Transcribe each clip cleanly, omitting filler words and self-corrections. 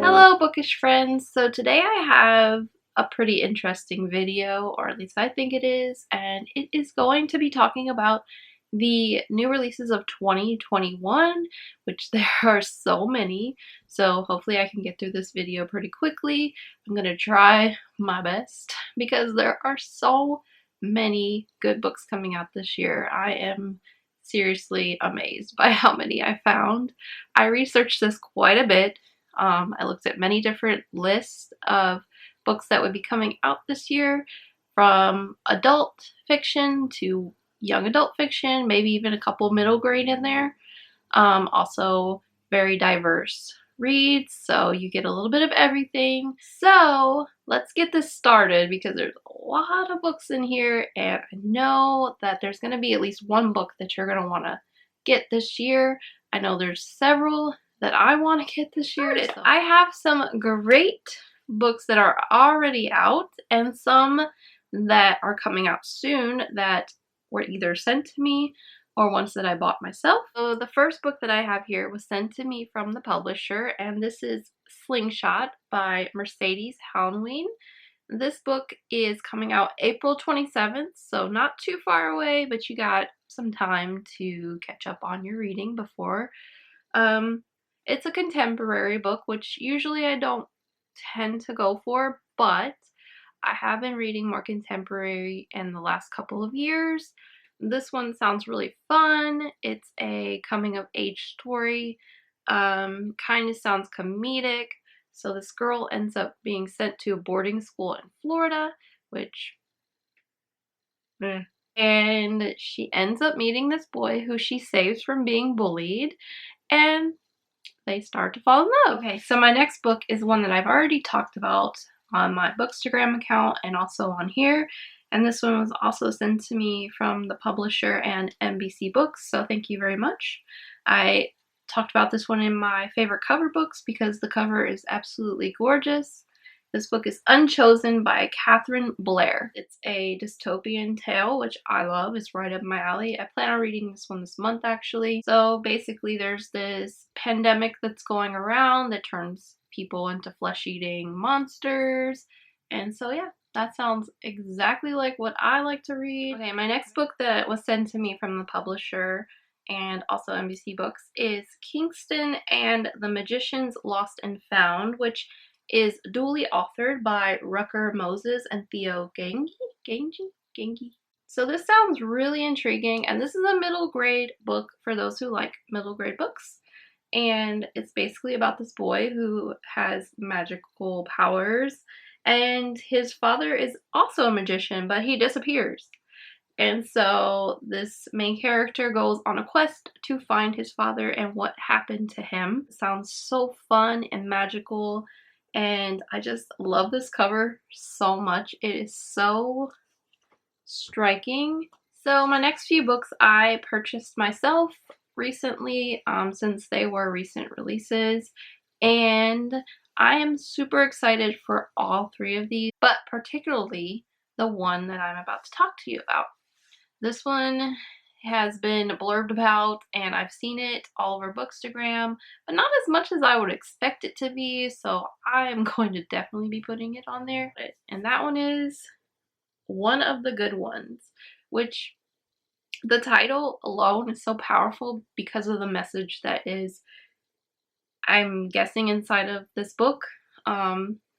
Hello bookish friends, so today I have a pretty interesting video, or at least I think it is, and it is going to be talking about the new releases of 2021, which there are so many, so hopefully I can get through this video pretty quickly. I'm going to try my best because there are so many good books coming out this year. I am seriously amazed by how many I found. I researched this quite a bit. I looked at many different lists of books that would be coming out this year, from adult fiction to young adult fiction, maybe even a couple middle grade in there. Also very diverse reads, so you get a little bit of everything. So let's get this started because there's a lot of books in here, and I know that there's going to be at least one book that you're going to want to get this year. I know there's several that I want to get this year. So I have some great books that are already out and some that are coming out soon that were either sent to me or ones that I bought myself. So the first book that I have here was sent to me from the publisher, and this is Slingshot by Mercedes Halloween. This book is coming out April 27th, so not too far away, but you got some time to catch up on your reading before. It's a contemporary book, which usually I don't tend to go for, but I have been reading more contemporary in the last couple of years. This one sounds really fun. It's a coming of age story. Kind of sounds comedic. So this girl ends up being sent to a boarding school in Florida, which... And she ends up meeting this boy who she saves from being bullied, and they start to fall in love. Okay, so my next book is one that I've already talked about on my Bookstagram account and also on here. And this one was also sent to me from the publisher and NBC Books, so thank you very much. I talked about this one in my favorite cover books because the cover is absolutely gorgeous. This book is Unchosen by Catherine Blair. It's a dystopian tale, which I love. It's right up my alley. I plan on reading this one this month, actually. So basically there's this pandemic that's going around that turns people into flesh-eating monsters. And so yeah, that sounds exactly like what I like to read. Okay, my next book that was sent to me from the publisher and also NBC Books is Kingston and the Magicians Lost and Found, which is dually authored by Rucker Moses and Theo Gangi. So this sounds really intriguing, and this is a middle grade book for those who like middle grade books. And it's basically about this boy who has magical powers, and his father is also a magician, but he disappears. And so this main character goes on a quest to find his father and what happened to him. It sounds so fun and magical. And I just love this cover so much. It is so striking. So my next few books I purchased myself recently, since they were recent releases. And I am super excited for all three of these, but particularly the one that I'm about to talk to you about. This one has been blurbed about, and I've seen it all over Bookstagram, but not as much as I would expect it to be, so I am going to definitely be putting it on there. And that one is One of the Good Ones, which the title alone is so powerful because of the message that is, I'm guessing, inside of this book.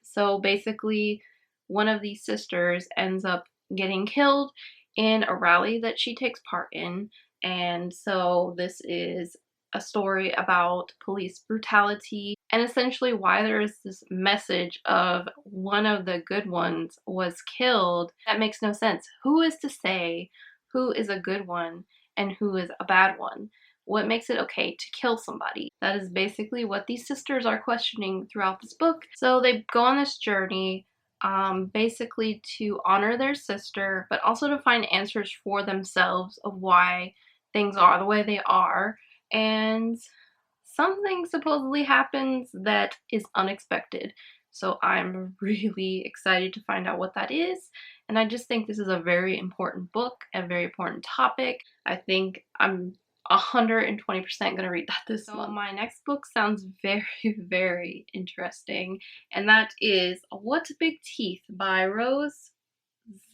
So basically, one of these sisters ends up getting killed in a rally that she takes part in, and so this is a story about police brutality and essentially why there is this message of one of the good ones was killed. That makes no sense. Who is to say who is a good one and who is a bad one? What makes it okay to kill somebody? That is basically what these sisters are questioning throughout this book. So they go on this journey, basically to honor their sister, but also to find answers for themselves of why things are the way they are. And something supposedly happens that is unexpected. So I'm really excited to find out what that is. And I just think this is a very important book, a very important topic. I think I'm 120% going to read that this month. So my next book sounds very, very interesting. And that is What Big Teeth by Rose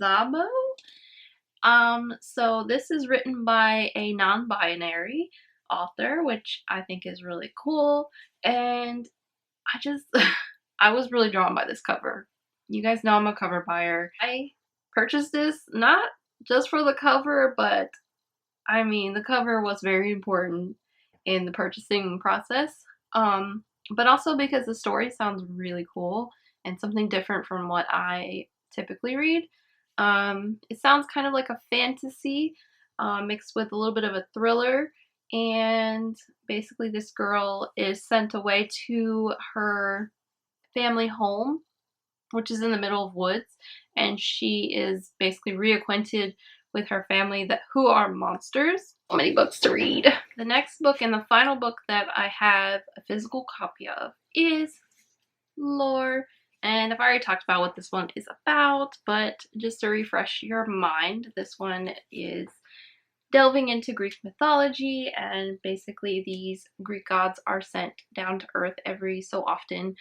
Zabo. So this is written by a non-binary author, which I think is really cool. And I just, I was really drawn by this cover. You guys know I'm a cover buyer. I purchased this not just for the cover, but I mean, the cover was very important in the purchasing process. But also because the story sounds really cool and something different from what I typically read. It sounds kind of like a fantasy mixed with a little bit of a thriller. And basically this girl is sent away to her family home, which is in the middle of woods, and she is basically reacquainted with her family who are monsters. So many books to read. The next book and the final book that I have a physical copy of is Lore. And I've already talked about what this one is about, but just to refresh your mind, this one is delving into Greek mythology, and basically these Greek gods are sent down to earth every so often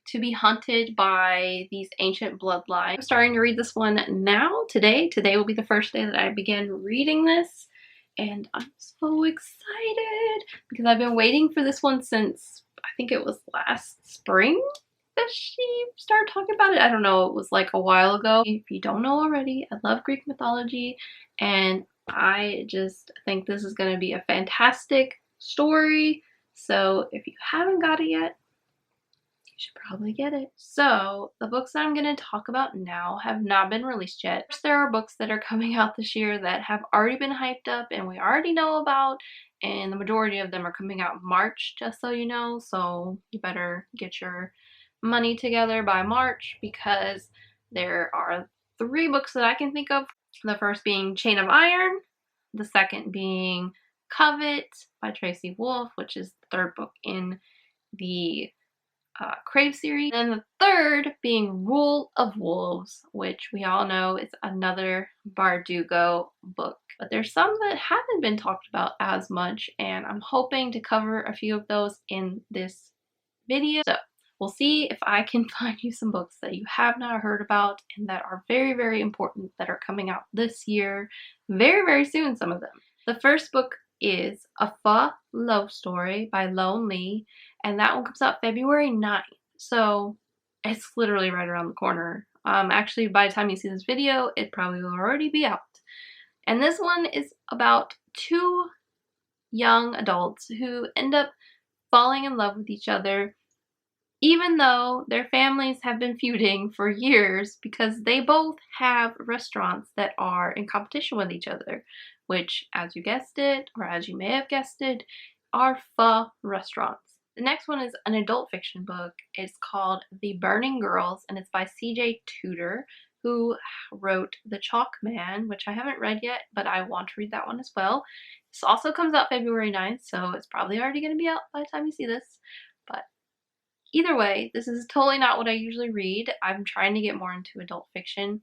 to be hunted by these ancient bloodlines. I'm starting to read this one now, today. Today will be the first day that I began reading this, and I'm so excited because I've been waiting for this one since I think it was last spring that she started talking about it. I don't know, it was like a while ago. If you don't know already, I love Greek mythology, and I just think this is going to be a fantastic story. So if you haven't got it yet, you should probably get it. So the books that I'm going to talk about now have not been released yet. There are books that are coming out this year that have already been hyped up and we already know about, and the majority of them are coming out in March, just so you know. So you better get your money together by March, because there are 3 books that I can think of. The first being Chain of Iron, the second being Covet by Tracy Wolff, which is the 3rd book in the Crave series, and the 3rd being Rule of Wolves, which we all know is another Bardugo book. But there's some that haven't been talked about as much, and I'm hoping to cover a few of those in this video. So we'll see if I can find you some books that you have not heard about and that are very, very important, that are coming out this year, very, very soon, some of them. The first book is A Pho Love Story by Lone Lee, and that one comes out February 9th. So it's literally right around the corner. Actually, by the time you see this video, it probably will already be out. And this one is about 2 young adults who end up falling in love with each other, even though their families have been feuding for years, because they both have restaurants that are in competition with each other, which, as you guessed it, or as you may have guessed it, are pho restaurants. The next one is an adult fiction book. It's called The Burning Girls, and it's by C.J. Tudor, who wrote The Chalk Man, which I haven't read yet, but I want to read that one as well. This also comes out February 9th, so it's probably already going to be out by the time you see this. But either way, this is totally not what I usually read. I'm trying to get more into adult fiction.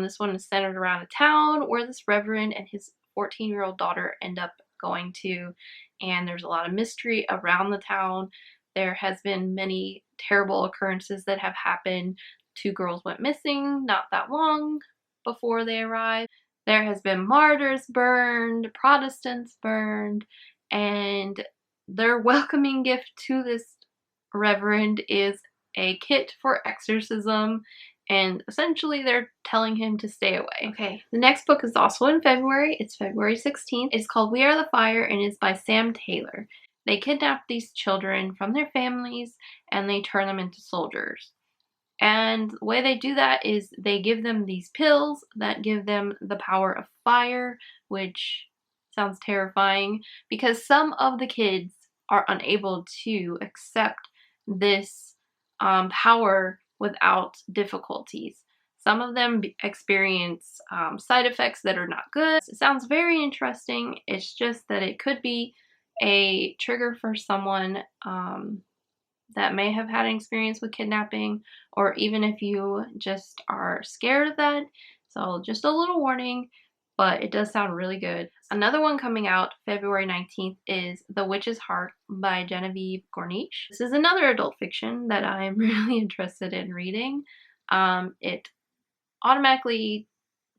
This one is centered around a town where this reverend and his 14-year-old daughter end up going to, and there's a lot of mystery around the town. There has been many terrible occurrences that have happened. 2 girls went missing not that long before they arrived. There has been martyrs burned, Protestants burned, and their welcoming gift to this reverend is a kit for exorcism, and essentially they're telling him to stay away. Okay, the next book is also in February. It's February 16th. It's called We Are the Fire, and is by Sam Taylor. They kidnap these children from their families and they turn them into soldiers. And the way they do that is they give them these pills that give them the power of fire, which sounds terrifying, because some of the kids are unable to accept this power without difficulties. Some of them experience side effects that are not good. It sounds very interesting. It's just that it could be a trigger for someone that may have had an experience with kidnapping, or even if you just are scared of that. So just a little warning, but it does sound really good. Another one coming out February 19th is The Witch's Heart by Genevieve Corniche. This is another adult fiction that I'm really interested in reading. It automatically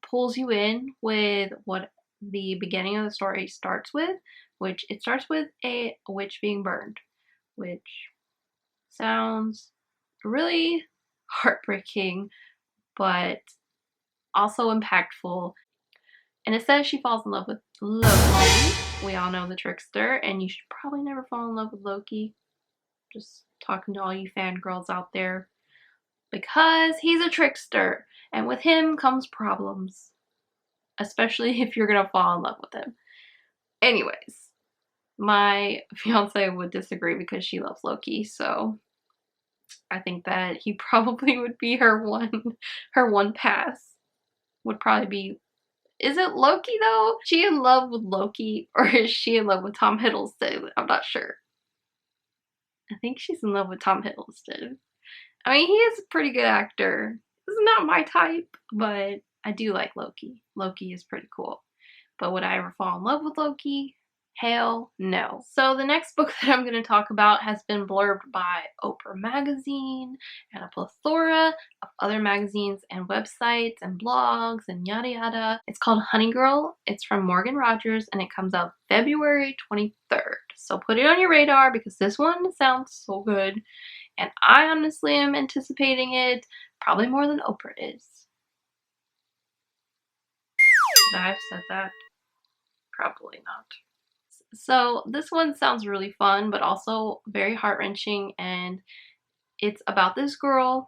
pulls you in with what the beginning of the story starts with, which it starts with a witch being burned, which sounds really heartbreaking, but also impactful. And it says she falls in love with Loki. We all know the trickster, and you should probably never fall in love with Loki. Just talking to all you fangirls out there. Because he's a trickster, and with him comes problems. Especially if you're gonna fall in love with him. Anyways, my fiance would disagree because she loves Loki, so I think that he probably would be her one pass. Would probably be, is it Loki though? Is she in love with Loki, or is she in love with Tom Hiddleston? I'm not sure. I think she's in love with Tom Hiddleston. I mean, he is a pretty good actor. This is not my type, but I do like Loki. Loki is pretty cool. But would I ever fall in love with Loki? Hell no. So the next book that I'm going to talk about has been blurbed by Oprah Magazine and a plethora of other magazines and websites and blogs and yada yada. It's called Honey Girl. It's from Morgan Rogers and it comes out February 23rd. So put it on your radar because this one sounds so good. And I honestly am anticipating it probably more than Oprah is. Should I have said that? Probably not. So this one sounds really fun, but also very heart-wrenching, and it's about this girl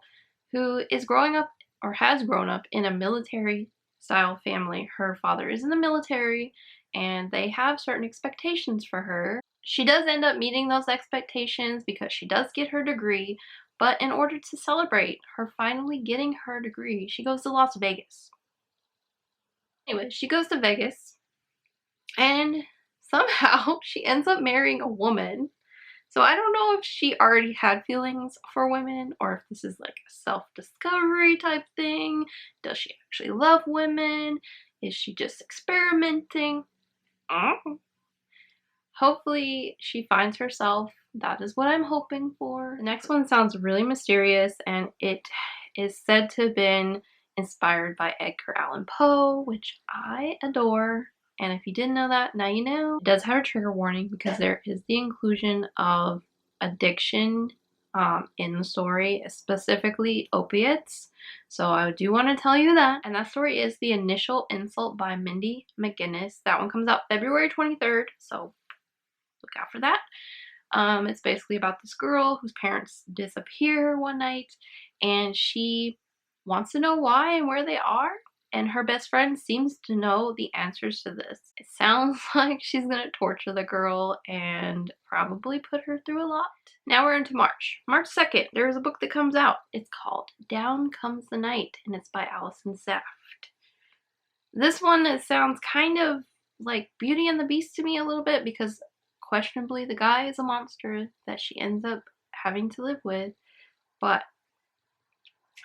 who is growing up, or has grown up, in a military-style family. Her father is in the military, and they have certain expectations for her. She does end up meeting those expectations because she does get her degree, but in order to celebrate her finally getting her degree, she goes to Las Vegas. Anyway, she goes to Vegas, and somehow she ends up marrying a woman. So I don't know if she already had feelings for women or if this is like a self-discovery type thing. Does she actually love women? Is she just experimenting? Hopefully she finds herself. That is what I'm hoping for. The next one sounds really mysterious, and it is said to have been inspired by Edgar Allan Poe, which I adore. And if you didn't know that, now you know. It does have a trigger warning because there is the inclusion of addiction in the story, specifically opiates. So I do want to tell you that. And that story is The Initial Insult by Mindy Mcginnis. That one comes out February 23rd, so look out for that. It's basically about this girl whose parents disappear one night, and she wants to know why and where they are. And her best friend seems to know the answers to this. It sounds like she's gonna torture the girl and probably put her through a lot. Now we're into March. March 2nd, there's a book that comes out. It's called Down Comes the Night, and it's by Allison Saft. This one, it sounds kind of like Beauty and the Beast to me a little bit because questionably the guy is a monster that she ends up having to live with, but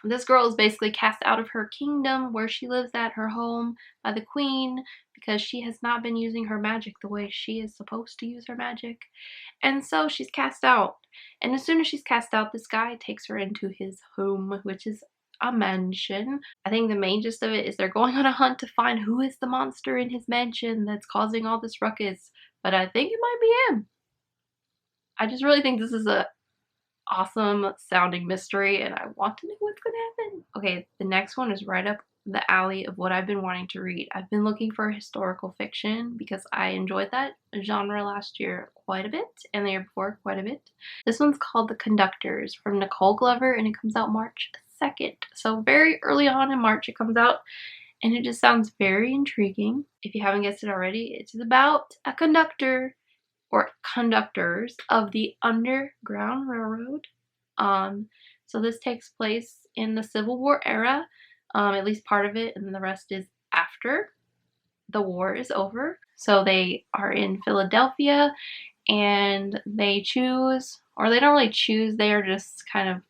this girl is basically cast out of her kingdom where she lives at, her home, by the queen because she has not been using her magic the way she is supposed to use her magic. And so she's cast out. And as soon as she's cast out, this guy takes her into his home, which is a mansion. I think the main gist of it is they're going on a hunt to find who is the monster in his mansion that's causing all this ruckus. But I think it might be him. I just really think this is a awesome sounding mystery and I want to know what's gonna happen. Okay, the next one is right up the alley of what I've been wanting to read. I've been looking for historical fiction because I enjoyed that genre last year quite a bit and the year before quite a bit. This one's called The Conductors from Nicole Glover and it comes out March 2nd. So very early on in March it comes out and it just sounds very intriguing. If you haven't guessed it already, it's about a conductor or conductors of the Underground Railroad. So this takes place in the Civil War era, at least part of it, and the rest is after the war is over. So they are in Philadelphia and they choose or they don't really choose, they are just kind of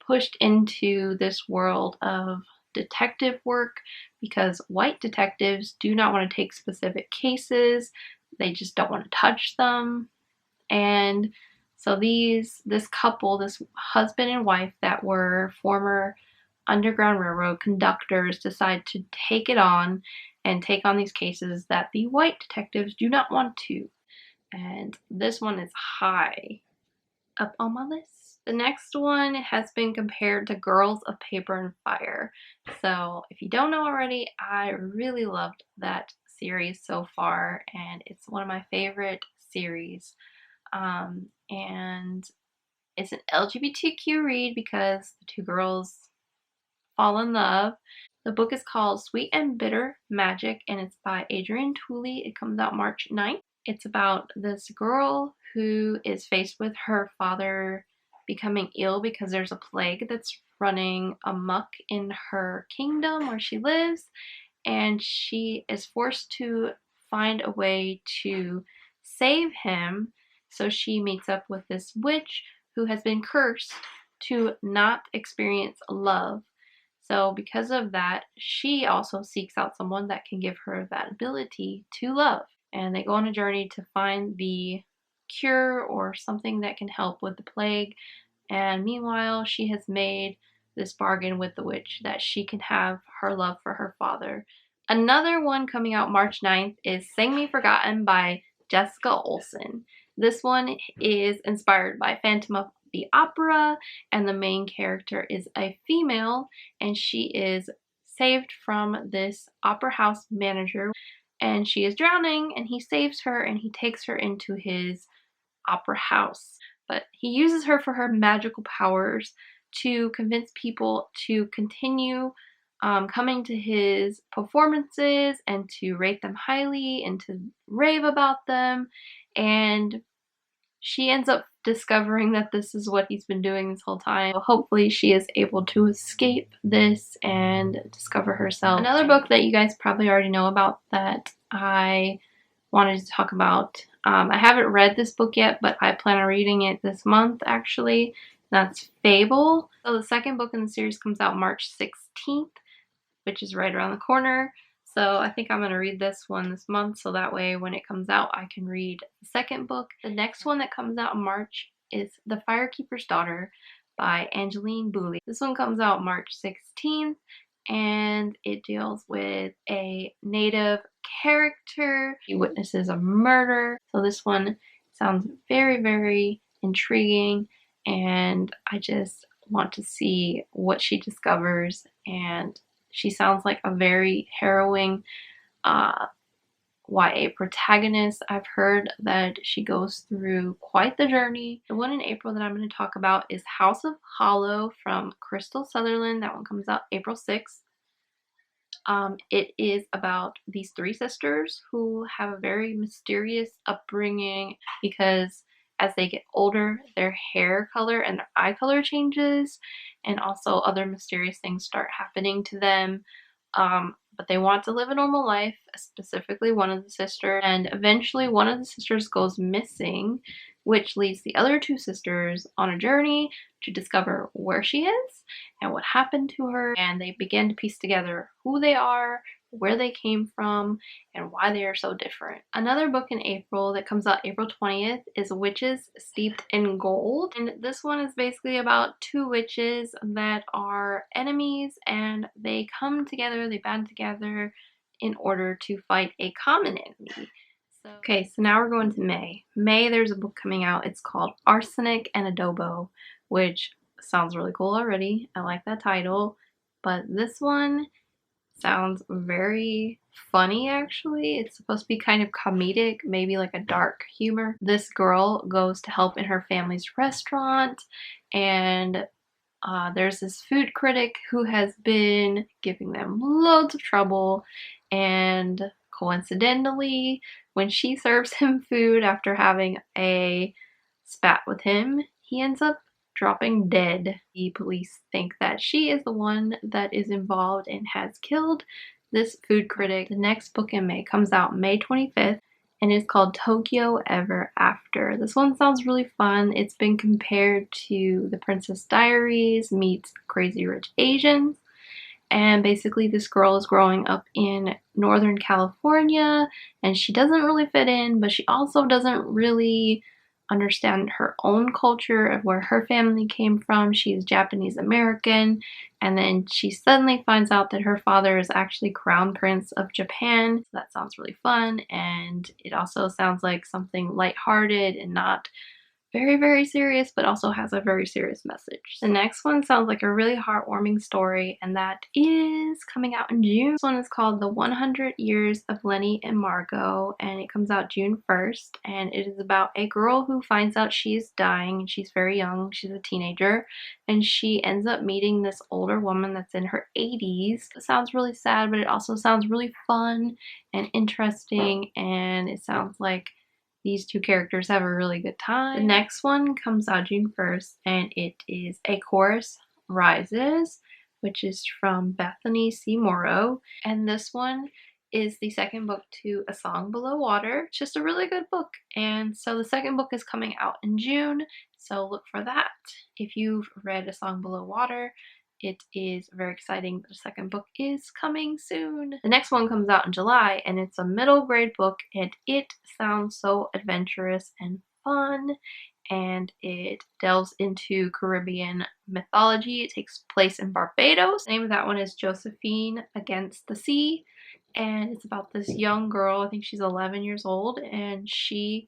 pushed into this world of detective work because white detectives do not want to take specific cases. They just don't want to touch them. And so this couple, this husband and wife that were former Underground Railroad conductors, decide to take it on and take on these cases that the white detectives do not want to. And this one is high up on my list. The next one has been compared to Girls of Paper and Fire. So if you don't know already, I really loved that series so far, and it's one of my favorite series. And it's an LGBTQ read because the two girls fall in love. The book is called Sweet and Bitter Magic, and it's by Adrienne Tooley. It comes out March 9th. It's about this girl who is faced with her father becoming ill because there's a plague that's running amok in her kingdom where she lives, and she is forced to find a way to save him. So she meets up with this witch who has been cursed to not experience love. So because of that, she also seeks out someone that can give her that ability to love. And they go on a journey to find the cure or something that can help with the plague. And meanwhile, she has made this bargain with the witch that she can have her love for her father. Another one coming out March 9th is Sing Me Forgotten by Jessica Olsen. This one is inspired by Phantom of the Opera, and the main character is a female, and she is saved from this opera house manager, and she is drowning, and he saves her, and he takes her into his opera house. But he uses her for her magical powers to convince people to continue coming to his performances and to rate them highly and to rave about them. And she ends up discovering that this is what he's been doing this whole time. Hopefully she is able to escape this and discover herself. Another book that you guys probably already know about that I wanted to talk about. I haven't read this book yet, but I plan on reading it this month actually. That's Fable. So the second book in the series comes out March 16th, which is right around the corner. So I think I'm going to read this one this month, so that way when it comes out I can read the second book. The next one that comes out in March is The Firekeeper's Daughter by Angeline. This one comes out March 16th, and it deals with a native character. He witnesses a murder. So this one sounds very, very intriguing, and I just want to see what she discovers. And she sounds like a very harrowing YA protagonist. I've heard that she goes through quite the journey. The one in April that I'm going to talk about is House of Hollow from Crystal Sutherland. That one comes out April 6th. It is about these three sisters who have a very mysterious upbringing because as they get older, their hair color and their eye color changes, and also other mysterious things start happening to them. But they want to live a normal life, specifically one of the sisters, and eventually one of the sisters goes missing, which leads the other two sisters on a journey to discover where she is and what happened to her, and they begin to piece together who they are, where they came from, and why they are so different. Another book in April that comes out April 20th is Witches Steeped in Gold, and this one is basically about two witches that are enemies, and they come together, they band together in order to fight a common enemy. Okay, so now we're going to May. May, there's a book coming out. It's called Arsenic and Adobo, which sounds really cool already. I like that title, but this one sounds very funny actually. It's supposed to be kind of comedic, maybe like a dark humor. This girl goes to help in her family's restaurant, and there's this food critic who has been giving them loads of trouble, and coincidentally, when she serves him food after having a spat with him, he ends up dropping dead. The police think that she is the one that is involved and has killed this food critic. The next book in May comes out May 25th. and it's called Tokyo Ever After. This one sounds really fun. It's been compared to The Princess Diaries meets Crazy Rich Asians. And basically this girl is growing up in Northern California and she doesn't really fit in, but she also doesn't really understand her own culture of where her family came from. She's Japanese American, and then she suddenly finds out that her father is actually Crown Prince of Japan. So that sounds really fun, and it also sounds like something lighthearted and not very, very serious, but also has a very serious message. The next one sounds like a really heartwarming story, and that is coming out in June. This one is called The 100 Years of Lenny and Margot, and it comes out June 1st, and it is about a girl who finds out she is dying, and she's very young, she's a teenager, and she ends up meeting this older woman that's in her 80s. It sounds really sad, but it also sounds really fun and interesting, and it sounds like these two characters have a really good time. The next one comes out June 1st, and it is A Chorus Rises, which is from Bethany C. Morrow. And this one is the second book to A Song Below Water. It's just a really good book. And so the second book is coming out in June, so look for that. If you've read A Song Below Water, it is very exciting. The second book is coming soon. The next one comes out in July, and it's a middle grade book, and it sounds so adventurous and fun, and it delves into Caribbean mythology. It takes place in Barbados. The name of that one is Josephine Against the Sea, and it's about this young girl. I think she's 11 years old, and she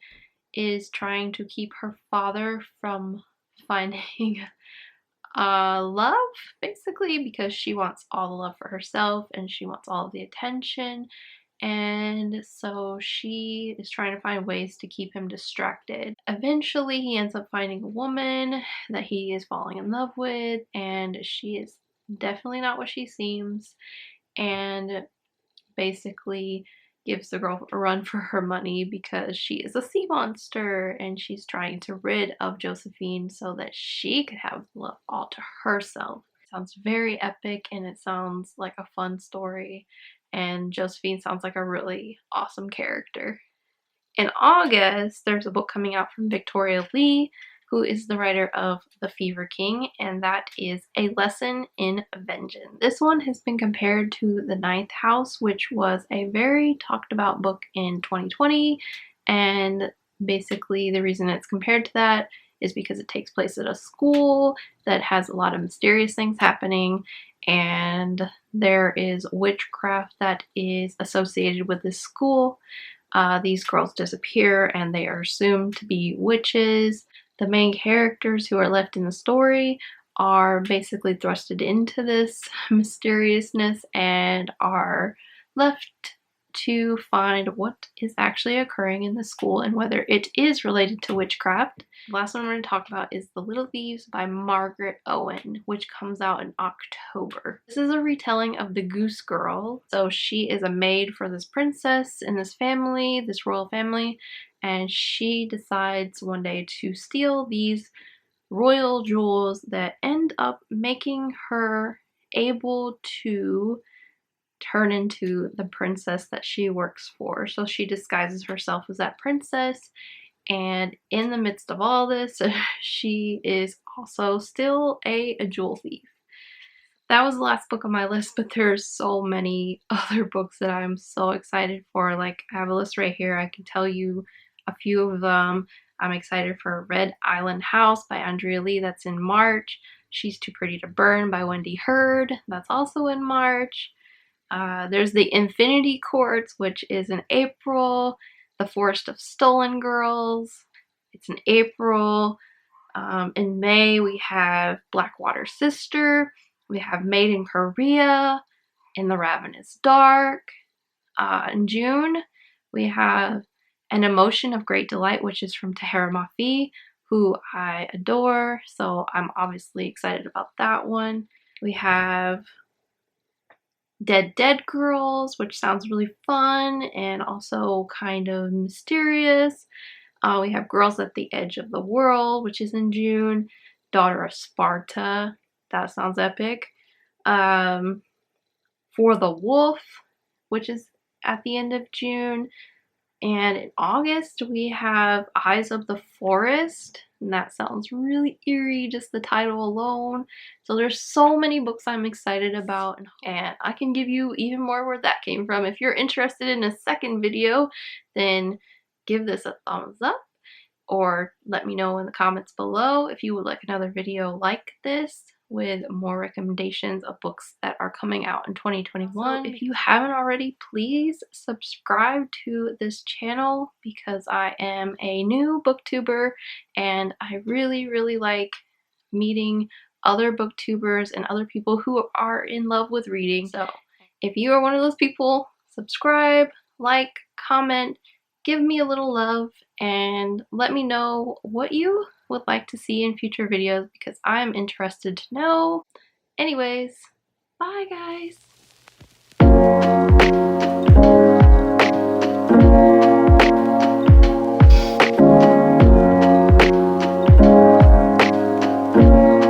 is trying to keep her father from finding love, basically, because she wants all the love for herself and she wants all of the attention, and so she is trying to find ways to keep him distracted. Eventually he ends up finding a woman that he is falling in love with, and she is definitely not what she seems, and basically gives the girl a run for her money because she is a sea monster, and she's trying to rid of Josephine so that she could have love all to herself. It sounds very epic, and it sounds like a fun story, and Josephine sounds like a really awesome character. In August, there's a book coming out from Victoria Lee, who is the writer of The Fever King, and that is A Lesson in Vengeance. This one has been compared to The Ninth House, which was a very talked about book in 2020, and basically the reason it's compared to that is because it takes place at a school that has a lot of mysterious things happening, and there is witchcraft that is associated with this school. These girls disappear and they are assumed to be witches. The main characters who are left in the story are basically thrusted into this mysteriousness and are left to find what is actually occurring in the school and whether it is related to witchcraft. The last one I'm going to talk about is The Little Thieves by Margaret Owen, which comes out in October. This is a retelling of The Goose Girl. So she is a maid for this princess in this family, this royal family, and she decides one day to steal these royal jewels that end up making her able to turn into the princess that she works for. So she disguises herself as that princess, and in the midst of all this, she is also still a jewel thief. That was the last book on my list, but there's so many other books that I'm so excited for. Like, I have a list right here. I can tell you a few of them. I'm excited for Red Island House by Andrea Lee. That's in March. She's Too Pretty to Burn by Wendy Hurd. That's also in March. There's The Infinity Courts, which is in April. The Forest of Stolen Girls. It's in April. In May, we have Blackwater Sister. We have Made in Korea. In the Ravenous Dark. In June, we have An Emotion of Great Delight, which is from Tahera Mafi, who I adore. So I'm obviously excited about that one. We have Dead Dead Girls, which sounds really fun and also kind of mysterious. We have Girls at the Edge of the World, which is in June. Daughter of Sparta. That sounds epic. For the Wolf, which is at the end of June. And in August, we have Eyes of the Forest. And that sounds really eerie, just the title alone. So there's so many books I'm excited about. And I can give you even more where that came from. If you're interested in a second video, then give this a thumbs up. Or let me know in the comments below if you would like another video like this with more recommendations of books that are coming out in 2021. If you haven't already, please subscribe to this channel because I am a new booktuber and I really like meeting other booktubers and other people who are in love with reading. So if you are one of those people, subscribe, like, comment, give me a little love, and let me know what you would like to see in future videos because I'm interested to know. Anyways, bye guys!